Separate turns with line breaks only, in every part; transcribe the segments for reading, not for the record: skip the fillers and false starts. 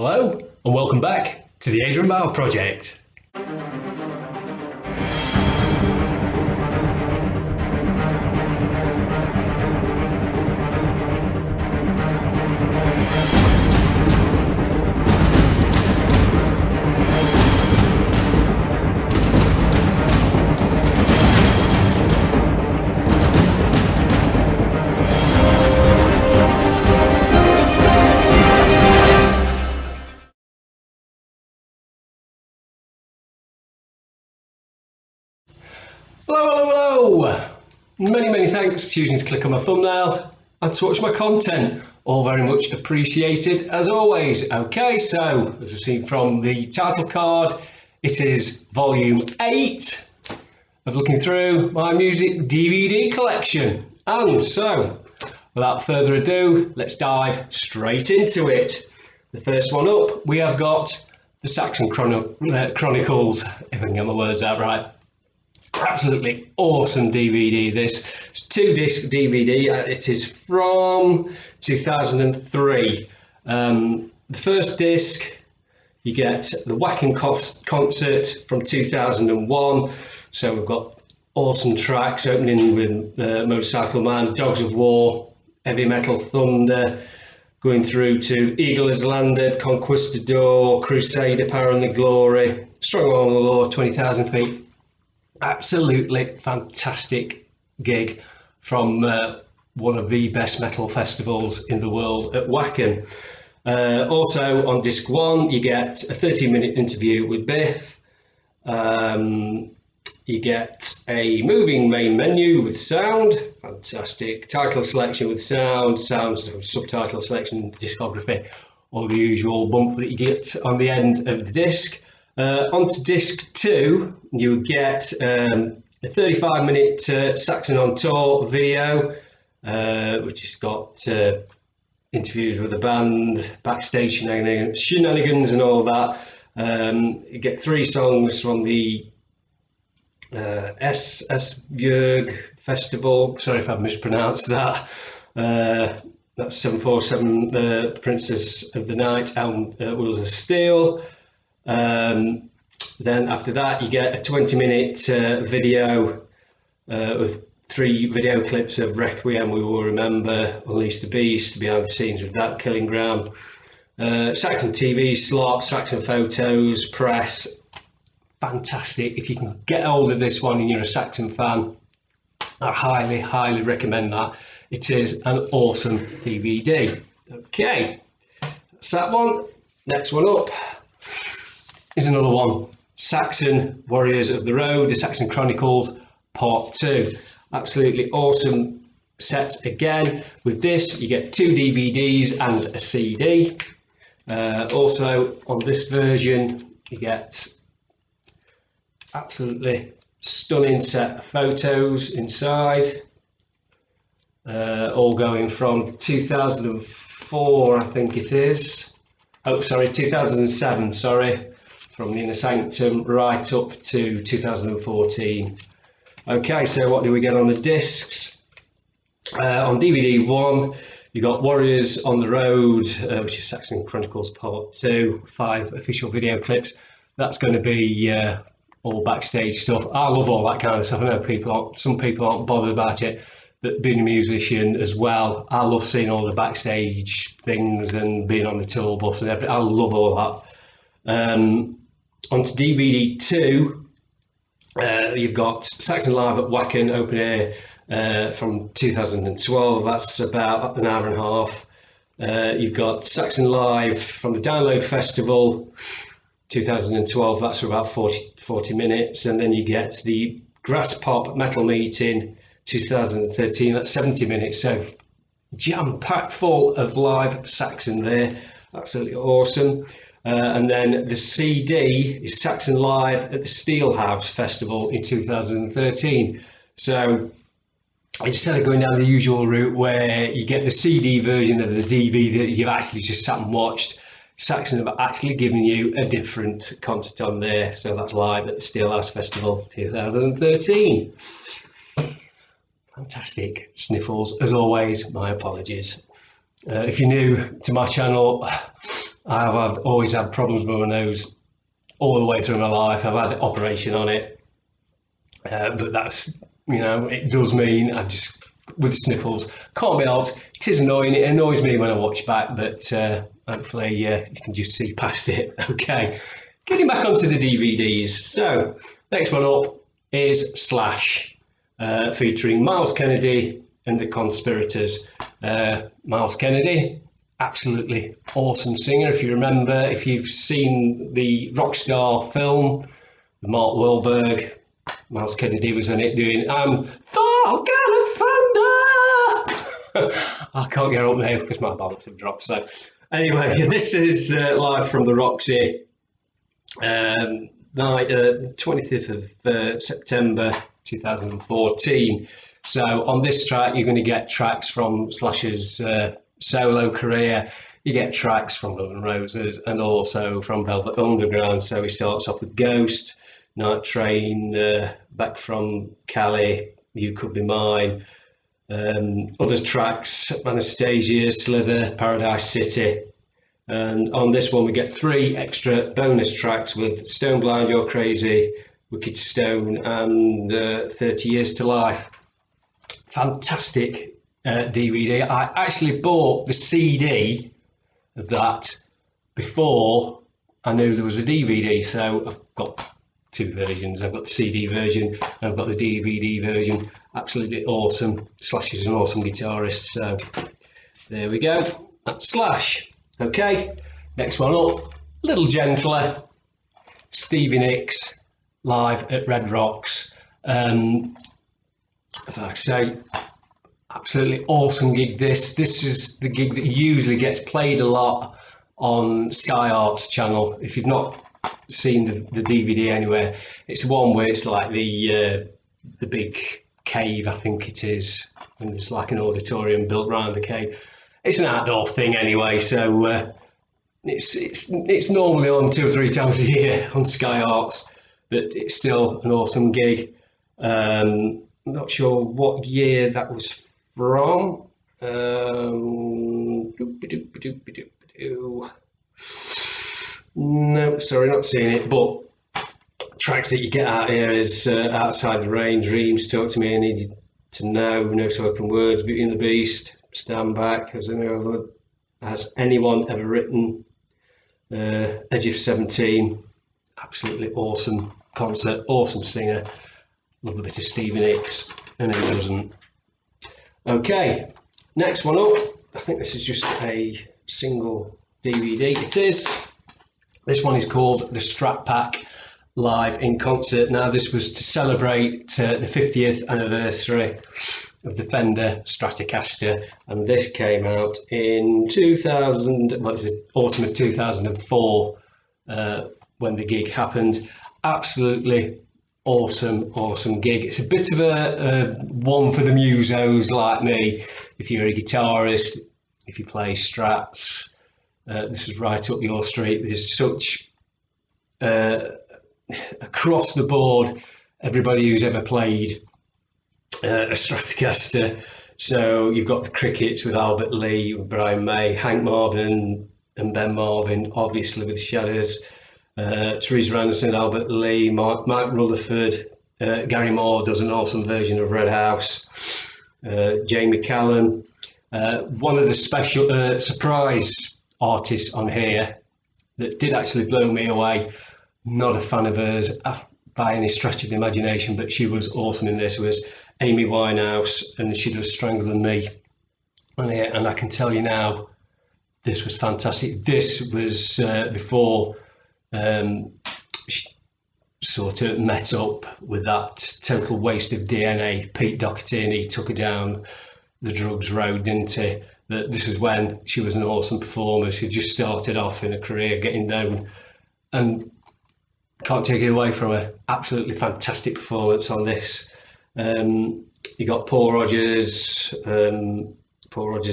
Hello and welcome back to the Adrian Project. Hello. Many thanks for choosing to click on my thumbnail and to watch my content. All very much appreciated as always. Okay, so as you've seen from the title card, it is volume 8 of looking through my music DVD collection. And so, without further ado, let's dive straight into it. The first one up, we have got the Saxon Chronicles, if I can get my words out right. Absolutely awesome DVD. This is 2-disc DVD. It is from 2003. The first disc, you get the Wacken concert from 2001. So we've got awesome tracks opening with Motorcycle Man, Dogs of War, Heavy Metal Thunder, going through to Eagle Has Landed, Conquistador, Crusader, Power and the Glory, Strong Arm of the Law, 20,000 Feet. Absolutely fantastic gig from one of the best metal festivals in the world at Wacken. Also on disc 1 you get a 13-minute interview with Biff. You get a moving main menu with sound, fantastic title selection with sound, subtitle selection, discography, all the usual bump that you get on the end of the disc. Onto disc 2, you get a 35-minute Saxon on Tour video, which has got interviews with the band, backstage shenanigans and all that. You get 3 songs from the Björg Festival. Sorry if I've mispronounced that. That's 747, Princess of the Night, and Wheels of Steel. Then after that you get a 20-minute video with 3 video clips of Requiem, We Will Remember, Unleash the Beast, behind the scenes with that, Killing Ground, Saxon TV slot, Saxon photos, press. Fantastic. If you can get hold of this one and you're a Saxon fan, I highly recommend that. It is an awesome DVD. Okay, that's that one. Next one up is another one, Saxon Warriors of the Road, the Saxon Chronicles Part 2. Absolutely awesome set again. With this you get 2 DVDs and a CD. Also on this version you get absolutely stunning set of photos inside, all going from 2004 I think it is. 2007, sorry, from the Inner Sanctum right up to 2014. Okay, so what do we get on the discs? On DVD 1, you got Warriors on the Road, which is Saxon Chronicles Part 2, 5 official video clips. That's going to be all backstage stuff. I love all that kind of stuff. I know some people aren't bothered about it, but being a musician as well, I love seeing all the backstage things and being on the tour bus and everything. I love all that. Onto DVD 2, you've got Saxon Live at Wacken Open Air from 2012. That's about an hour and a half. You've got Saxon Live from the Download Festival 2012. That's for about 40 minutes. And then you get the Grass Pop Metal Meeting 2013. That's 70 minutes. So jam-packed full of live Saxon there. Absolutely awesome. And then the CD is Saxon Live at the Steelhouse Festival in 2013. So instead of going down the usual route where you get the CD version of the DVD that you've actually just sat and watched, Saxon have actually given you a different concert on there. So that's live at the Steelhouse Festival 2013. Fantastic sniffles, as always, my apologies. If you're new to my channel, always had problems with my nose all the way through my life. I've had an operation on it, but that's, it does mean I just, with sniffles, can't be helped. It is annoying. It annoys me when I watch back, but hopefully you can just see past it. Okay, getting back onto the DVDs. So next one up is Slash, featuring Miles Kennedy and the Conspirators. Miles Kennedy, absolutely awesome singer. If you remember, if you've seen the Rockstar film, Mark Wahlberg, Miles Kennedy was in it doing Thor, God of Thunder. I can't get up there because my balance have dropped. So anyway, this is live from the Roxy, 20th of September 2014. So on this track, you're going to get tracks from Slash's solo career. You get tracks from Love and Roses and also from Velvet Underground. So he starts off with Ghost, Night Train, Back from Cali, You Could Be Mine. Other tracks, Anastasia, Slither, Paradise City. And on this one, we get 3 extra bonus tracks with Stone Blind, You're Crazy, Wicked Stone, and 30 Years to Life. Fantastic DVD. I actually bought the CD of that before I knew there was a DVD, so I've got 2 versions. I've got the CD version and I've got the DVD version. Absolutely awesome. Slash is an awesome guitarist, so there we go. That's Slash. Okay, next one up, a little gentler, Stevie Nicks live at Red Rocks. Like I say, absolutely awesome gig. This is the gig that usually gets played a lot on Sky Arts channel. If you've not seen the DVD anywhere, it's the one where it's like the big cave, I think it is, and there's like an auditorium built around the cave. It's an outdoor thing anyway, so it's normally on 2 or 3 times a year on Sky Arts, but it's still an awesome gig. I'm not sure what year that was from. No, sorry, not seeing it, but tracks that you get out here is Outside the Rain, Dreams, Talk to Me, I Need to Know, No Spoken Words, Beauty and the Beast, Stand Back, has anyone ever written, Edge of 17, absolutely awesome concert, awesome singer, love a bit of Stevie Nicks, and who doesn't. Okay, next one up, I think this is just a single DVD, it is. This one is called The Strat Pack Live in Concert. Now this was to celebrate the 50th anniversary of the Fender Stratocaster, and this came out in autumn of 2004 when the gig happened. Absolutely awesome gig. It's a bit of a one for the musos like me. If you're a guitarist, if you play Strats, this is right up your street. There's such across the board, everybody who's ever played a Stratocaster. So you've got the Crickets with Albert Lee, with Brian May, Hank Marvin and Ben Marvin, obviously with Shadows, Teresa Anderson, Albert Lee, Mike Rutherford, Gary Moore does an awesome version of Red House, Jamie Callan. One of the special surprise artists on here that did actually blow me away, not a fan of hers by any stretch of the imagination, but she was awesome in this, was Amy Winehouse, and she does Stronger Than Me on here. And I can tell you now, this was fantastic. This was before she sort of met up with that total waste of DNA, Pete Doherty, and he took her down the drugs road, didn't he? That this is when she was an awesome performer. She just started off in a career getting known, and can't take it away from her. Absolutely fantastic performance on this. You got Paul Rogers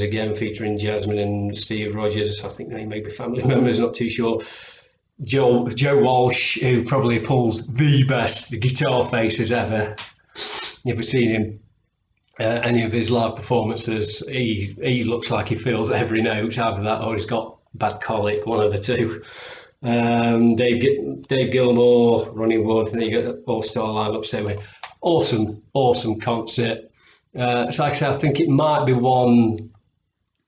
again featuring Jasmine and Steve Rogers. I think they may be family members, not too sure. Joe Walsh, who probably pulls the best guitar faces ever. Never seen him any of his live performances. He looks like he feels every note out of that, or he's got bad colic, one of the two. Dave Gilmore, Ronnie Wood, and then you got the all-star lineup. So awesome concert. So like I say, I think it might be one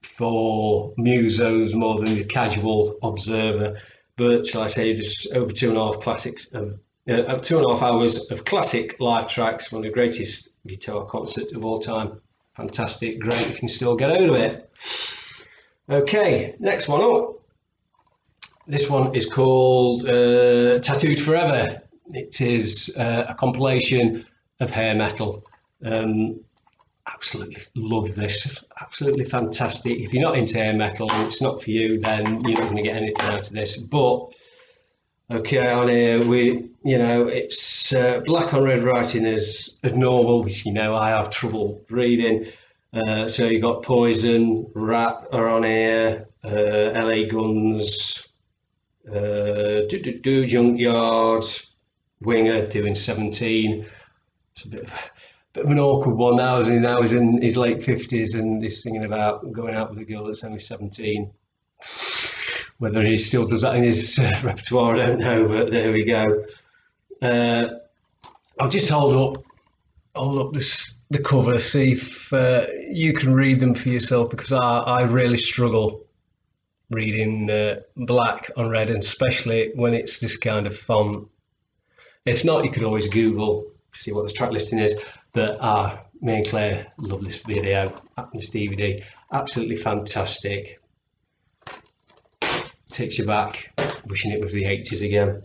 for musos more than the casual observer. But shall I say, there's over 2.5 classics of 2.5 hours of classic live tracks, one of the greatest guitar concerts of all time. Fantastic, great if you can still get out of it. Okay, next one up. This one is called Tattooed Forever. It is a compilation of hair metal. Absolutely love this, absolutely fantastic. If you're not into hair metal and it's not for you, then you're not going to get anything out of this. But okay, on here it's black on red writing as normal, which I have trouble reading. So you got Poison, Rat are on here, LA Guns, Junkyard, Winger doing 17. It's a bit of an awkward one now, as he's in his late 50s and he's thinking about going out with a girl that's only 17. Whether he still does that in his repertoire, I don't know, but there we go. I'll just hold up the cover, see if you can read them for yourself, because I really struggle reading black on red, and especially when it's this kind of font. If not, you could always Google, see what the track listing is. But me and Claire love this video, this DVD, absolutely fantastic. Takes you back, wishing it was the 80s again.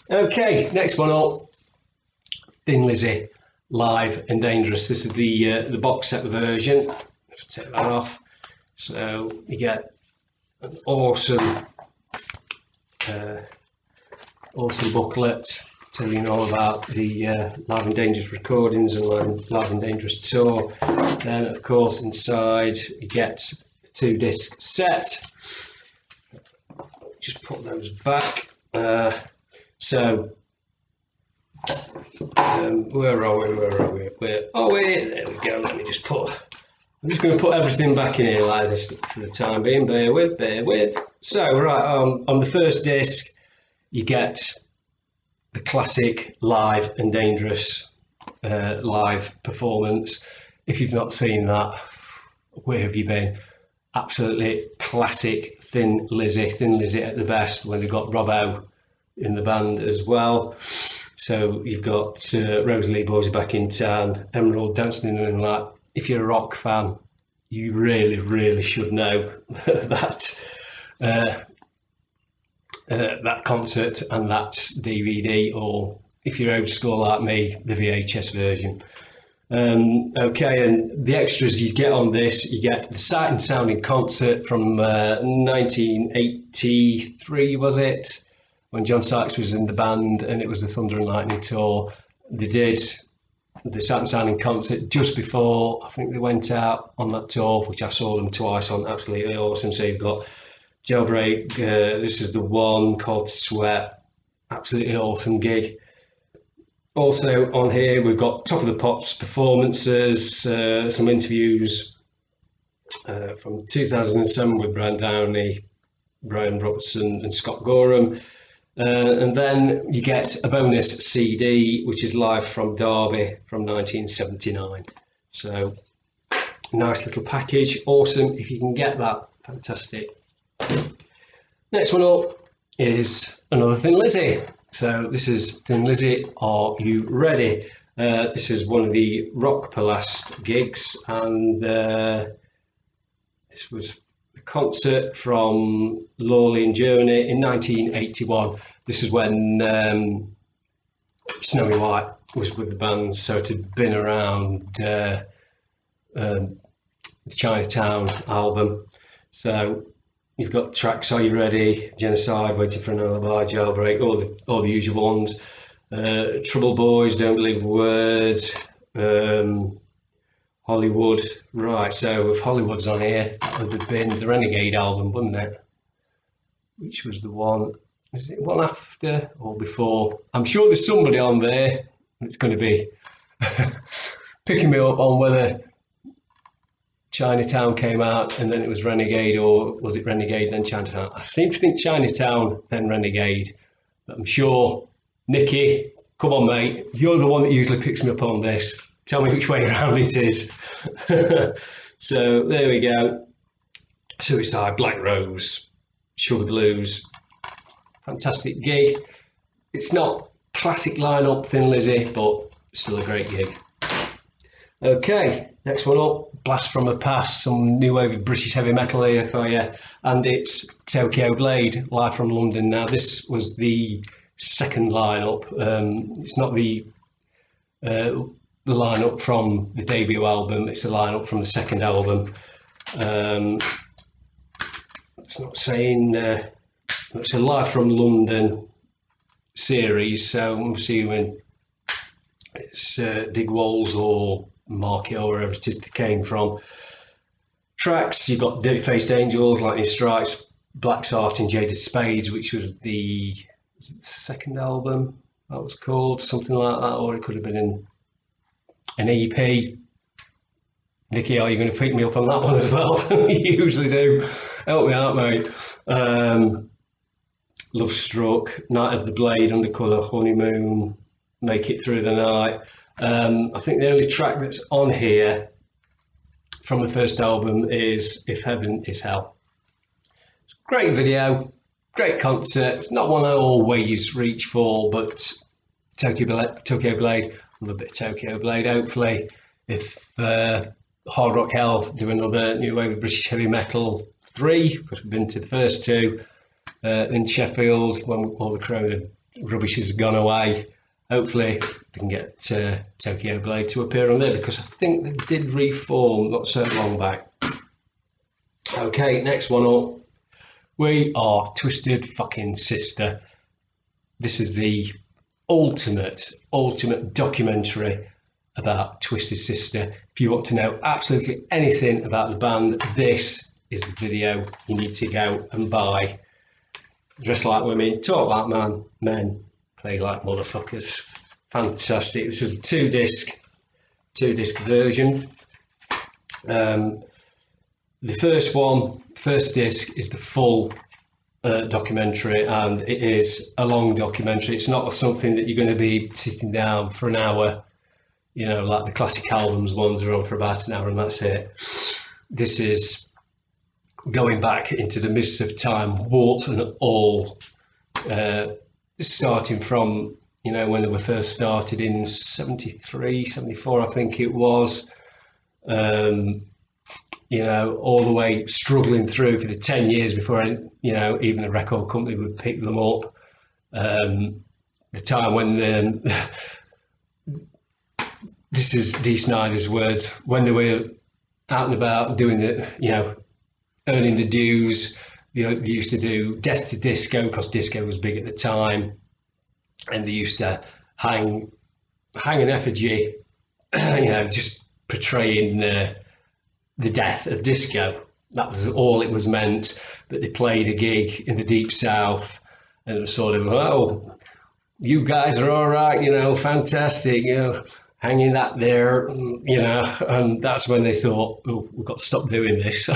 Okay, next one up, Thin Lizzy, Live and Dangerous. This is the box set version. Let's take that off. So you get an awesome booklet telling you all about the Live and Dangerous recordings and Live and Dangerous tour. Then of course inside you get a 2-disc set. Just put those back. Where are we? There we go. I'm just going to put everything back in here like this for the time being. Bear with. So right, on the first disc you get the classic Live and Dangerous live performance. If you've not seen that, where have you been? Absolutely classic Thin Lizzy at the best, when they've got Robbo in the band as well. So you've got Rosalie Boys Back in Town, Emerald Dancing in the Moonlight. If you're a rock fan, you really should know that that concert and that DVD, or if you're old school like me, the VHS version. Okay, and the extras you get on this, you get the Sight and Sound in Concert from 1983, was it? When John Sykes was in the band, and it was the Thunder and Lightning tour. They did the Sight and Sound in Concert just before, I think they went out on that tour, which I saw them twice on, absolutely awesome. So you've got Jailbreak, this is the one called Sweat, absolutely awesome gig. Also on here we've got Top of the Pops performances, some interviews from 2007 with Brian Downey, Brian Robertson and Scott Gorham, and then you get a bonus CD which is Live from Derby from 1979. So nice little package, awesome if you can get that, fantastic. Next one up is another Thin Lizzy. So this is Thin Lizzy, Are You Ready? This is one of the Rock Palast gigs, and this was a concert from Lawley in Germany in 1981. This is when Snowy White was with the band, so it had been around the Chinatown album. So you've got tracks Are You Ready, Genocide, Waiting for an Alibi, Jailbreak, all the usual ones. Trouble Boys, Don't Believe a Word, Hollywood. Right, so if Hollywood's on here, it would have been the Renegade album, wouldn't it? Which was the one, is it one after or before? I'm sure there's somebody on there that's going to be picking me up on whether Chinatown came out, and then it was Renegade, or was it Renegade then Chinatown? I seem to think Chinatown then Renegade, but I'm sure. Nicky, come on mate, you're the one that usually picks me up on this. Tell me which way around it is. So there we go. Suicide, Black Rose, Sugar Blues. Fantastic gig. It's not classic lineup, Thin Lizzy, but still a great gig. Okay, next one up, Blast from the Past, some new wave of British heavy metal here for you, and it's Tokyo Blade, live from London. Now this was the second lineup. It's not the lineup from the debut album, it's the lineup from the second album. It's not saying it's a live from London series, so I'm assuming it's Dig Walls or Market or wherever it came from. Tracks, you've got Dirty Faced Angels, Lightning Strikes, Black Heart and Jaded Spades, which was the second album that was called, something like that, or it could have been in an EP. Nicky, are you going to pick me up on that one as well? You usually do. Help me out, mate. Love Struck, Night of the Blade, Undercolour, Honeymoon, Make It Through the Night. I think the only track that's on here from the first album is If Heaven Is Hell. It's a great video, great concert. Not one I always reach for, but Tokyo Blade, love a bit of Tokyo Blade. Hopefully, if Hard Rock Hell do another new wave of British heavy metal 3, because we've been to the first 2 in Sheffield when all the corona rubbish has gone away. Hopefully we can get Tokyo Blade to appear on there, because I think they did reform not so long back. Okay, next one up. We are Twisted Fucking Sister. This is the ultimate documentary about Twisted Sister. If you want to know absolutely anything about the band, this is the video you need to go and buy. Dress like women, talk like men, play like motherfuckers. Fantastic. This is a two disc version. The first disc is the full documentary, and it is a long documentary. It's not something that you're going to be sitting down for an hour, you know, like the classic albums ones are on for about an hour and that's it. This is going back into the mists of time, warts and all, starting from, you know, when they were first started in 73, 74, I think it was, you know, all the way struggling through for the 10 years before, you know, even the record company would pick them up. The time when, this is Dee Snider's words, when they were out and about doing the, you know, earning the dues. You know, they used to do Death to Disco, because disco was big at the time, and they used to hang an effigy, you know, just portraying the death of disco. That was all it was meant. But they played a gig in the Deep South, and it was sort of, oh, you guys are all right, you know, fantastic, you know, hanging that there, you know, and that's when they thought, oh, we've got to stop doing this.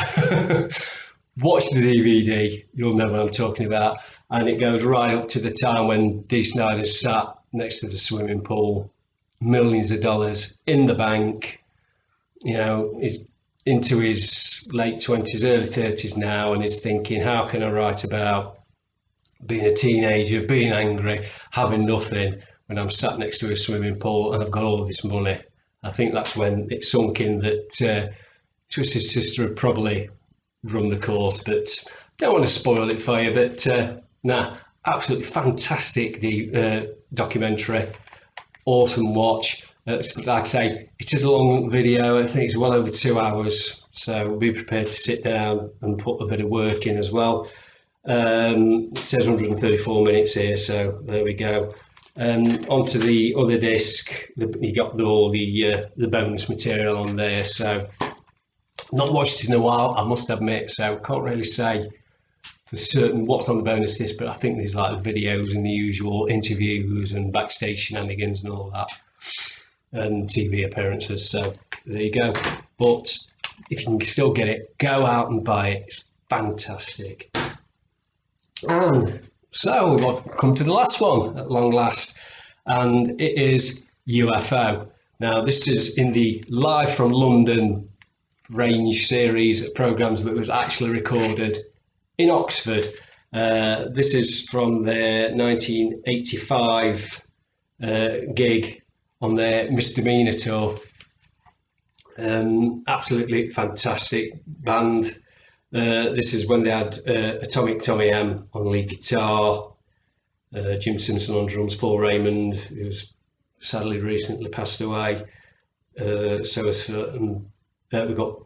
Watch the DVD, you'll know what I'm talking about. And it goes right up to the time when Dee Snider sat next to the swimming pool, millions of dollars in the bank, you know, he's into his late 20s, early 30s now, and he's thinking, how can I write about being a teenager, being angry, having nothing, when I'm sat next to a swimming pool and I've got all of this money. I think that's when it sunk in that Twisted Sister had probably run the course, but don't want to spoil it for you. But absolutely fantastic, the documentary, awesome watch. Like I say, it is a long video. I think it's well over 2 hours, so be prepared to sit down and put a bit of work in as well. It says 134 minutes here, so there we go. Onto the other disc, you got all the bonus material on there, so not watched it in a while, I must admit, so can't really say for certain what's on the bonus disc, but I think there's like the videos and the usual interviews and backstage shenanigans and all that, and TV appearances, so there you go. But if you can still get it, go out and buy it. It's fantastic. And so we've come to the last one at long last, and it is UFO. Now this is in the Live from London range series of programmes that was actually recorded in Oxford. This is from their 1985 gig on their Misdemeanor tour. Absolutely fantastic band. This is when they had Atomic Tommy M on lead guitar, Jim Simpson on drums, Paul Raymond, who's sadly recently passed away. So as for, we've got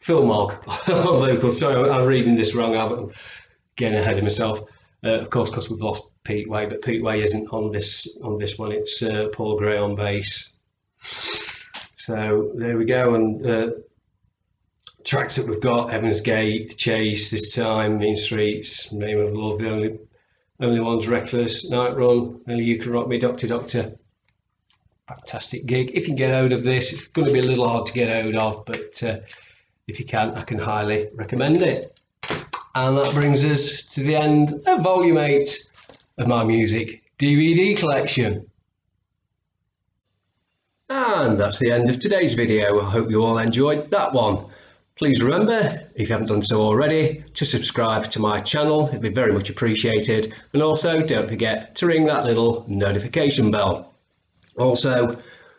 Phil Mogg on vocals. Sorry, I'm reading this wrong. I'm getting ahead of myself. Of course, because we've lost Pete Way, but Pete Way isn't on this one. It's Paul Gray on bass. So there we go. And tracks that we've got: Heaven's Gate, The Chase, This Time, Mean Streets, Name of Love, The Only Ones, Reckless, Night Run, Only You Can Rock Me, Doctor Doctor. Fantastic gig. If you get hold of this, it's going to be a little hard to get hold of, but if you can, I can highly recommend it. And that brings us to the end of Volume 8 of my music DVD collection. And that's the end of today's video. I hope you all enjoyed that one. Please remember, if you haven't done so already, to subscribe to my channel. It'd be very much appreciated. And also, don't forget to ring that little notification bell. Also,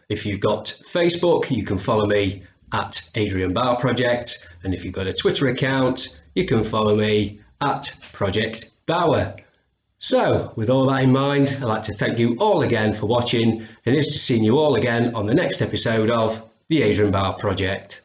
if you've got Facebook, you can follow me at Adrian Bauer Project. And if you've got a Twitter account, you can follow me at Project Bauer. So, with all that in mind, I'd like to thank you all again for watching, and here's to seeing you all again on the next episode of the Adrian Bauer Project.